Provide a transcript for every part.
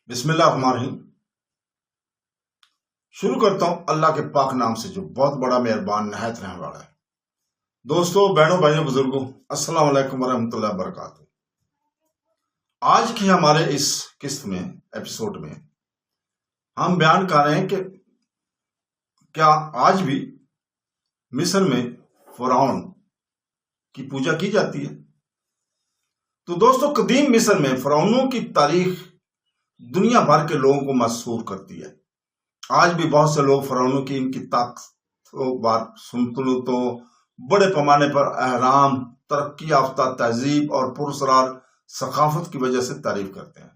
بسم اللہ الرحمن الرحیم۔ شروع کرتا ہوں اللہ کے پاک نام سے جو بہت بڑا مہربان نہایت رحم والا ہے۔ دوستو، بہنوں، بھائیوں، بزرگوں، السلام علیکم ورحمۃ اللہ وبرکاتہ۔ آج کی ہمارے اس قسط میں ایپیسوڈ میں ہم بیان کر رہے ہیں کہ کیا آج بھی مصر میں فرعون کی پوجا کی جاتی ہے؟ تو دوستو، قدیم مصر میں فرعونوں کی تاریخ دنیا بھر کے لوگوں کو مسحور کرتی ہے۔ آج بھی بہت سے لوگ فرعونوں کی ان کی سلطنتوں، بڑے پیمانے پر اہرام، ترقی یافتہ تہذیب اور پراسرار ثقافت کی وجہ سے تعریف کرتے ہیں۔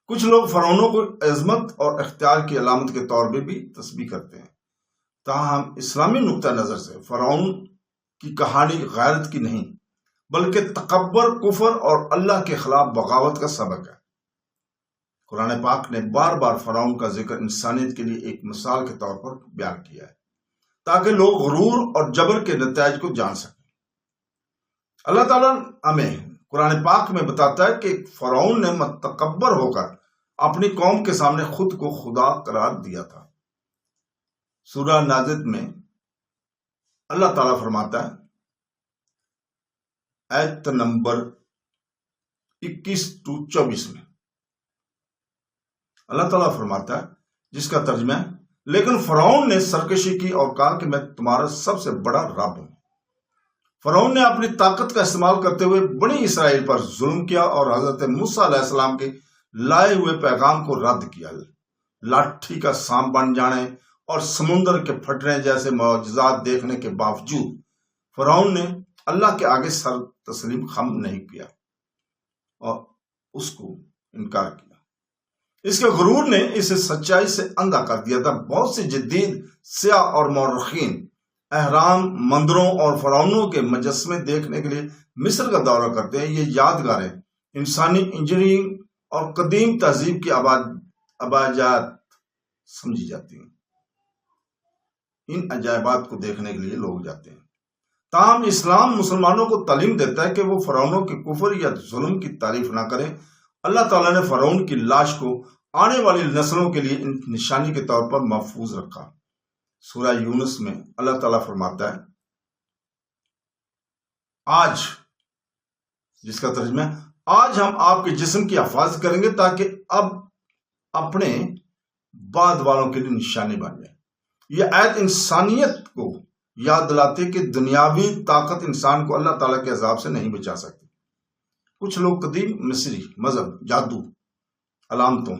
کچھ لوگ فرعونوں کو عظمت اور اختیار کی علامت کے طور پہ بھی تسبیح کرتے ہیں۔ تاہم اسلامی نقطہ نظر سے فرعون کی کہانی غیرت کی نہیں بلکہ تکبر، کفر اور اللہ کے خلاف بغاوت کا سبق ہے۔ قرآن پاک نے بار بار فرعون کا ذکر انسانیت کے لیے ایک مثال کے طور پر بیان کیا ہے تاکہ لوگ غرور اور جبر کے نتائج کو جان سکیں۔ اللہ تعالیٰ ہمیں قرآن پاک میں بتاتا ہے کہ فرعون نے متکبر ہو کر اپنی قوم کے سامنے خود کو خدا قرار دیا تھا۔ سورہ نازل میں اللہ تعالیٰ فرماتا ہے، آیت نمبر 21-24 میں اللہ تعالیٰ فرماتا ہے، جس کا ترجمہ ہے، لیکن فرعون نے سرکشی کی اور کہا کہ میں تمہارا سب سے بڑا رب ہوں۔ فرعون نے اپنی طاقت کا استعمال کرتے ہوئے بنی اسرائیل پر ظلم کیا اور حضرت موسیٰ علیہ السلام کے لائے ہوئے پیغام کو رد کیا۔ لاٹھی کا سانپ بن جانے اور سمندر کے پھٹنے جیسے معجزات دیکھنے کے باوجود فرعون نے اللہ کے آگے سر تسلیم خم نہیں کیا اور اس کو انکار کیا۔ اس کے غرور نے اسے سچائی سے اندھا کر دیا تھا۔ بہت سے جدید سیاح اور مورخین اہرام، مندروں اور فرعونوں کے مجسمے دیکھنے کے لیے مصر کا دورہ کرتے ہیں۔ یہ یادگاریں انسانی انجینئرنگ اور قدیم تہذیب کی عباجات سمجھی جاتی ہیں۔ ان عجائبات کو دیکھنے کے لیے لوگ جاتے ہیں۔ تاہم اسلام مسلمانوں کو تعلیم دیتا ہے کہ وہ فرعونوں کے کفر یا ظلم کی تعریف نہ کریں۔ اللہ تعالیٰ نے فرعون کی لاش کو آنے والی نسلوں کے لیے نشانی کے طور پر محفوظ رکھا۔ سورہ یونس میں اللہ تعالیٰ فرماتا ہے، آج، جس کا ترجمہ ہے، آج ہم آپ کے جسم کی حفاظت کریں گے تاکہ اب اپنے بعد والوں کے لیے نشانی بن جائے۔ یہ آیت انسانیت کو یاد دلاتی کہ دنیاوی طاقت انسان کو اللہ تعالیٰ کے عذاب سے نہیں بچا سکتی۔ کچھ لوگ قدیم مصری مذہب، جادو، علامتوں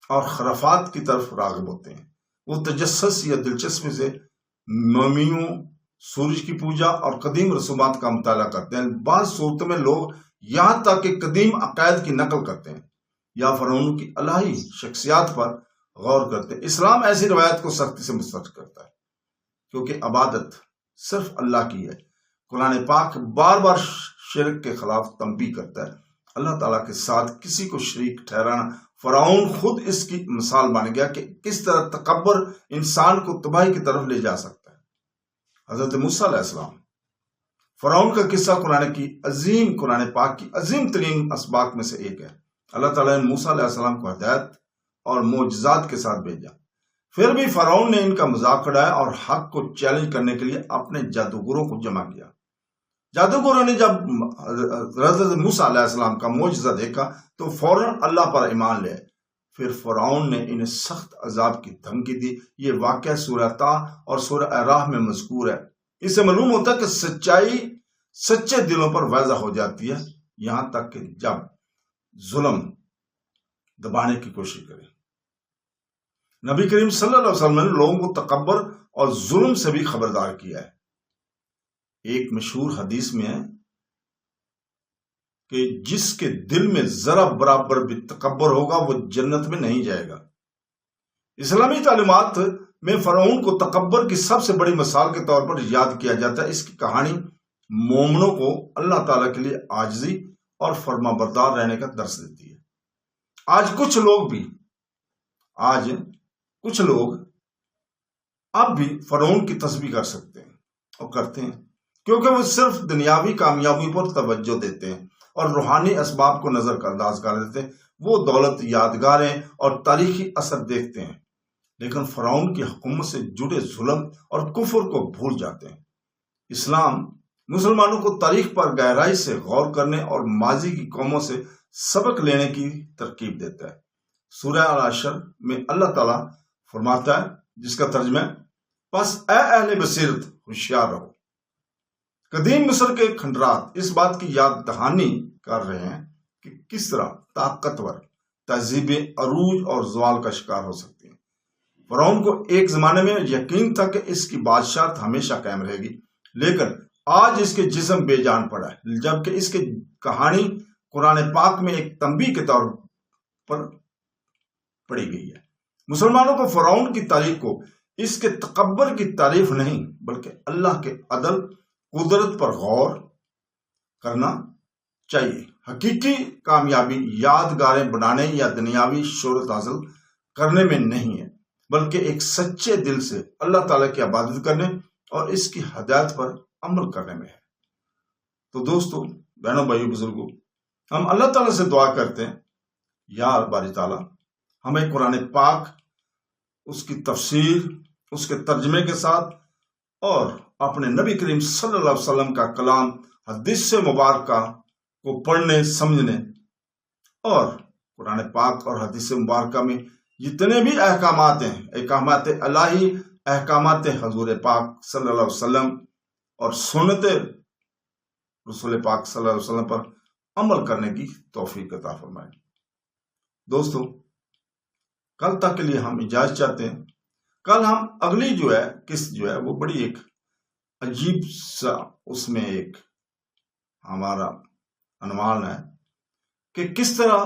اور خرافات کی طرف راغب ہوتے ہیں۔ وہ تجسس یا دلچسپی سے مومیوں، سورج کی پوجا اور قدیم رسومات کا مطالعہ کرتے ہیں۔ بعض صورتوں میں لوگ یہاں تک کہ قدیم عقائد کی نقل کرتے ہیں یا فرعونوں کی الہی شخصیات پر غور کرتے ہیں۔ اسلام ایسی روایت کو سختی سے مسترد کرتا ہے کیونکہ عبادت صرف اللہ کی ہے۔ قرآن پاک بار بار شرک کے خلاف تنبیہ کرتا ہے۔ اللہ تعالیٰ کے ساتھ کسی کو شریک ٹھہرانا، فرعون خود اس کی مثال بن گیا کہ کس طرح تکبر انسان کو تباہی کی طرف لے جا سکتا ہے۔ حضرت موسیٰ علیہ السلام، فرعون کا قصہ قرآن پاک کی عظیم ترین اسباق میں سے ایک ہے۔ اللہ تعالیٰ نے موسیٰ علیہ السلام کو ہدایت اور معجزات کے ساتھ بھیجا، پھر بھی فرعون نے ان کا مذاق اڑایا اور حق کو چیلنج کرنے کے لیے اپنے جادوگروں کو جمع کیا۔ جادوگروں نے جب حضرت موسیٰ علیہ السلام کا معجزہ دیکھا تو فوراً اللہ پر ایمان لے۔ پھر فرعون نے انہیں سخت عذاب کی دھمکی دی۔ یہ واقعہ سورہ طٰ اور سورہ اعراف میں مذکور ہے۔ اس سے معلوم ہوتا ہے کہ سچائی سچے دلوں پر واضح ہو جاتی ہے، یہاں تک کہ جب ظلم دبانے کی کوشش کرے۔ نبی کریم صلی اللہ علیہ وسلم نے لوگوں کو تکبر اور ظلم سے بھی خبردار کیا ہے۔ ایک مشہور حدیث میں ہے کہ جس کے دل میں ذرا برابر بھی تکبر ہوگا وہ جنت میں نہیں جائے گا۔ اسلامی تعلیمات میں فرعون کو تکبر کی سب سے بڑی مثال کے طور پر یاد کیا جاتا ہے۔ اس کی کہانی مومنوں کو اللہ تعالیٰ کے لیے عاجزی اور فرما بردار رہنے کا درس دیتی ہے۔ آج کچھ لوگ اب بھی فرعون کی تسبیح کر سکتے ہیں اور کرتے ہیں کیونکہ وہ صرف دنیاوی کامیابی پر توجہ دیتے ہیں اور روحانی اسباب کو نظر انداز کر دیتے ہیں۔ وہ دولت، یادگاریں اور تاریخی اثر دیکھتے ہیں، لیکن فرعون کی حکومت سے جڑے ظلم اور کفر کو بھول جاتے ہیں۔ اسلام مسلمانوں کو تاریخ پر گہرائی سے غور کرنے اور ماضی کی قوموں سے سبق لینے کی ترغیب دیتا ہے۔ سورہ الحشر میں اللہ تعالیٰ فرماتا ہے، جس کا ترجمہ ہے، پس اے اہل بصیرت ہوشیار رہو۔ قدیم مصر کے کھنڈرات اس بات کی یاد دہانی کر رہے ہیں کہ کس طرح طاقتور تہذیبیں عروج اور زوال کا شکار ہو سکتی ہیں۔ فرعون کو ایک زمانے میں یقین تھا کہ اس کی بادشاہت ہمیشہ قائم رہے گی، لیکن آج اس کے جسم بے جان پڑا ہے، جبکہ اس کی کہانی قرآن پاک میں ایک تنبیہ کے طور پر پڑھی گئی ہے۔ مسلمانوں کو فرعون کی تاریخ کو اس کے تکبر کی تعریف نہیں بلکہ اللہ کے عدل قدرت پر غور کرنا چاہیے۔ حقیقی کامیابی یادگاریں بنانے یا دنیاوی شہرت حاصل کرنے میں نہیں ہے، بلکہ ایک سچے دل سے اللہ تعالیٰ کی عبادت کرنے اور اس کی ہدایت پر عمل کرنے میں ہے۔ تو دوستو، بہنوں، بھائیوں، بزرگوں، ہم اللہ تعالیٰ سے دعا کرتے ہیں، یا باری تعالیٰ ہمیں قرآن پاک، اس کی تفسیر، اس کے ترجمے کے ساتھ اور اپنے نبی کریم صلی اللہ علیہ وسلم کا کلام حدیث مبارکہ کو پڑھنے، سمجھنے اور قرآن پاک اور حدیث مبارکہ میں جتنے بھی احکامات ہیں، احکامات الہی، احکامات حضور پاک صلی اللہ علیہ وسلم اور سنت رسول پاک صلی اللہ علیہ وسلم پر عمل کرنے کی توفیق عطا فرمائے۔ دوستو، کل تک کے لیے ہم اجازت چاہتے ہیں۔ کل ہم اگلی قسط وہ بڑی ایک عجیب سا، اس میں ایک ہمارا عنوان ہے کہ کس طرح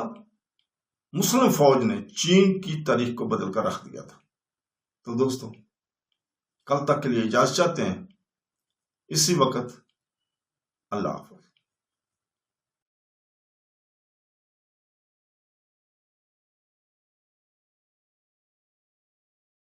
مسلم فوج نے چین کی تاریخ کو بدل کر رکھ دیا تھا۔ تو دوستو، کل تک کے لیے اجازت چاہتے ہیں۔ اسی وقت اللہ حافظ۔